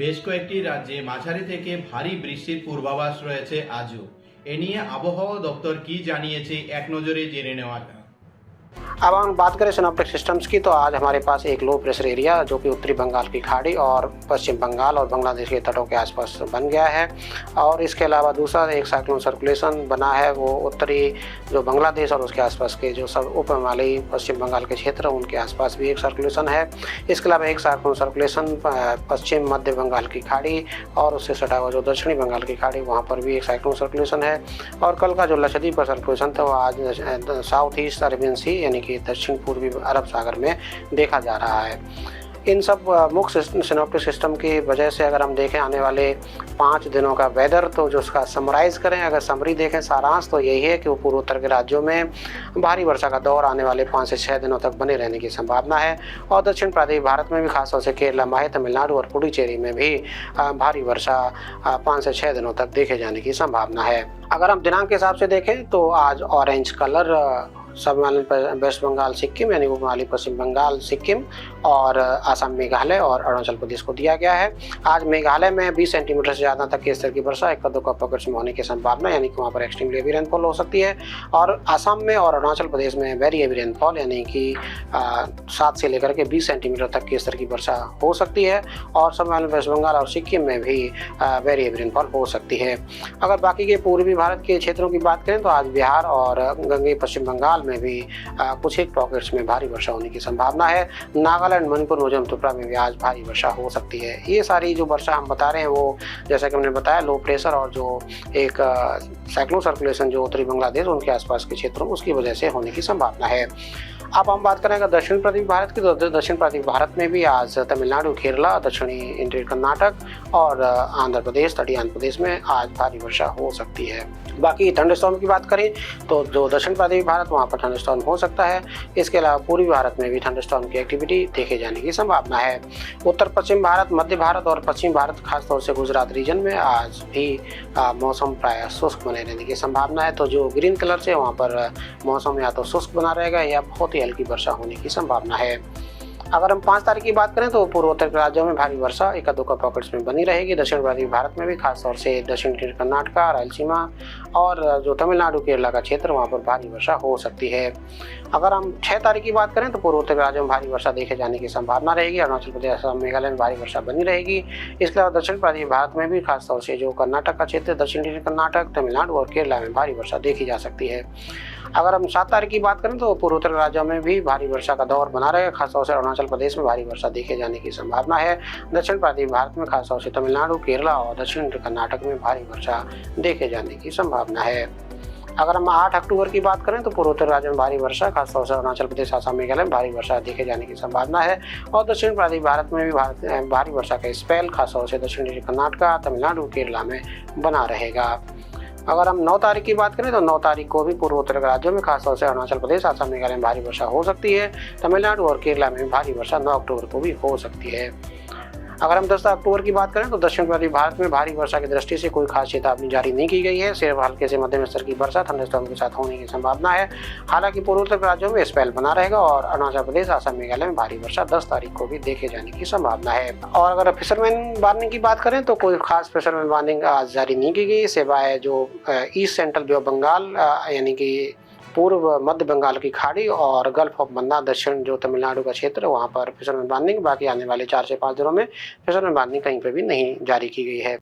বেশ কয়েকটি রাজ্যে মাঝারি থেকে ভারী বৃষ্টির পূর্বাভাস রয়েছে আজও। এ নিয়ে আবহাওয়া দপ্তর কি জানিয়েছে এক নজরে জেনে নেওয়া যাক। अब हम बात करें सिनॉप्टिक सिस्टम्स की, तो आज हमारे पास एक लो प्रेशर एरिया जो कि उत्तरी बंगाल की खाड़ी और पश्चिम बंगाल और बांग्लादेश के तटों के आसपास बन गया है। और इसके अलावा दूसरा एक साइक्लोन सर्कुलेशन बना है, वो उत्तरी जो बांग्लादेश और उसके आसपास के जो सब उप हिमालयी पश्चिम बंगाल के क्षेत्र उनके आसपास भी एक सर्कुलेशन है। इसके अलावा एक साइक्लोन सर्कुलेशन पश्चिम मध्य बंगाल की खाड़ी और उससे सटा हुआ जो दक्षिणी बंगाल की खाड़ी वहाँ पर भी एक साइक्लोन सर्कुलेशन है। और कल का जो लक्षद्वीप का सर्कुलेशन था वो आज साउथ ईस्ट अरेबियन सी यानी कि दक्षिण पूर्वी अरब सागर में देखा जा रहा है। इन सब मुख्य सिनॉप्टिक सिस्टम की वजह से अगर हम देखें आने वाले 5 दिनों का वेदर, तो जो उसका समराइज़ करें, अगर समरी देखें सारांश, तो यही है कि वो पूर्वोत्तर के राज्यों में भारी वर्षा का दौर आने वाले 5 से 6 दिनों तक बने रहने की संभावना है। और दक्षिण प्रांतीय भारत में भी खासतौर से केरला, माहे, तमिलनाडु और पुडुचेरी में भी भारी वर्षा 5 से 6 दिनों तक देखे जाने की संभावना है। अगर हम दिनांक के हिसाब से देखें तो आज ऑरेंज कलर सब हिमालयन वेस्ट बंगाल सिक्किम यानी उप हिमालयी पश्चिम बंगाल सिक्किम और असम मेघालय और अरुणाचल प्रदेश को दिया गया है। आज मेघालय में 20 सेंटीमीटर से ज़्यादा तक के स्तर की वर्षा एक दो पॉकेट्स में होने की संभावना, यानी कि वहाँ पर एक्सट्रीमली हेवी रेनफॉल हो सकती है। और असम में और अरुणाचल प्रदेश में वेरी हेवी रेनफॉल यानी कि 7 से लेकर के 20 सेंटीमीटर तक के स्तर की वर्षा हो सकती है। और सब हिमालयन वेस्ट बंगाल और सिक्किम में भी वेरी हेवी रेनफॉल हो सकती है। अगर बाकी के पूर्वी भारत के क्षेत्रों की बात करें तो आज बिहार और गंगे पश्चिम बंगाल में भी कुछ एक पॉकेट्स में भारी वर्षा होने की संभावना है। नागालैंड, मणिपुर, मिजोरम, त्रिपुरा में भी आज भारी वर्षा हो सकती है। ये सारी जो वर्षा हम बता रहे हैं वो जैसा कि हमने बताया लो प्रेशर और जो एक साइक्लोन सर्कुलेशन जो उत्तरी बांग्लादेश उनके आसपास के क्षेत्रों उसकी वजह से होने की संभावना है। अब हम बात करेंगे दक्षिण प्रांतीय भारत की, तो दक्षिण प्रांतीय भारत में भी आज तमिलनाडु, केरला, दक्षिणी इंटीरियर कर्नाटक और आंध्र प्रदेश, तटीय आंध्र प्रदेश में आज भारी वर्षा हो सकती है। बाकी थंडरस्टॉर्म की बात करें तो जो दक्षिण प्रांतीय भारत वहाँ पर थंडरस्टॉर्म हो सकता है। इसके अलावा पूर्वी भारत में भी थंडरस्टॉर्म की एक्टिविटी देखे जाने की संभावना है। उत्तर पश्चिम भारत, मध्य भारत और पश्चिम भारत खासतौर से गुजरात रीजन में आज भी मौसम प्रायः शुष्क बने रहने की संभावना है। तो जो ग्रीन कलर से वहाँ पर मौसम या तो शुष्क बना रहेगा या बहुत ही हल्की वर्षा होने की संभावना है। अगर हम 5 तारीख की बात करें तो पूर्वोत्तर के राज्यों में भारी वर्षा एक दो पॉकेट्स में बनी रहेगी। दक्षिण पूर्वी भारत में भी खासतौर से दक्षिण कर्नाटका, रायलसीमा और जो तमिलनाडु, केरला का क्षेत्र वहाँ पर भारी वर्षा हो सकती है। अगर हम 6 तारीख की बात करें तो पूर्वोत्तर राज्यों में भारी वर्षा देखे जाने की संभावना रहेगी। अरुणाचल प्रदेश, असम, मेघालय में भारी वर्षा बनी रहेगी। इसके अलावा दक्षिण प्रांतीय भारत में भी खासतौर से जो कर्नाटक का क्षेत्र, दक्षिण कर्नाटक, तमिलनाडु और केरला में भारी वर्षा देखी जा सकती है। अगर हम 7 तारीख की बात करें तो पूर्वोत्तर राज्यों में भी भारी वर्षा का दौर बना रहेगा। खासतौर से अरुणाचल प्रदेश में भारी वर्षा देखे जाने की संभावना है। दक्षिण प्रांतीय भारत में खासतौर से तमिलनाडु, केरला और दक्षिण कर्नाटक में भारी वर्षा देखे जाने की संभावना है। अगर हम 8 अक्टूबर की बात करें तो पूर्वोत्तर राज्यों में भारी वर्षा, खासतौर से अरुणाचल प्रदेश, असम, मेघालय में भारी वर्षा देखे जाने की संभावना है। और दक्षिण प्रांतीय भारत में भी भारी वर्षा का स्पेल खासतौर से दक्षिणी कर्नाटका, तमिलनाडु, केरला में बना रहेगा। अगर हम 9 तारीख की बात करें तो 9 तारीख को भी पूर्वोत्तर के राज्यों में खासतौर से अरुणाचल प्रदेश, असम, मेघालय में भारी वर्षा हो सकती है। तमिलनाडु और केरला में भारी वर्षा 9 अक्टूबर को भी हो सकती है। अगर हम 10 अक्टूबर की बात करें तो दक्षिण पूर्वी भारत में भारी वर्षा की दृष्टि से कोई खास चेतावनी जारी नहीं की गई है। सिर्फ हल्के से मध्यम स्तर की वर्षा थंडरस्टॉर्म के साथ होने की संभावना है। हालांकि पूर्वोत्तर राज्यों में स्पेल बना रहेगा और अरुणाचल प्रदेश, असम, मेघालय में भारी वर्षा 10 तारीख को भी देखे जाने की संभावना है। और अगर फिशरमैन वार्निंग की बात करें तो कोई खास फिशरमैन वार्निंग आज जारी नहीं की गई, सिवाय जो east central bay of Bengal यानी कि पूर्व मध्य बंगाल की खाड़ी और गल्फ ऑफ मन्नार, दक्षिण जो तमिलनाडु का क्षेत्र वहाँ पर फिशरमैन वार्निंग। बाकी आने वाले 4 से 5 दिनों में फिशरमैन वार्निंग कहीं पर भी नहीं जारी की गई है।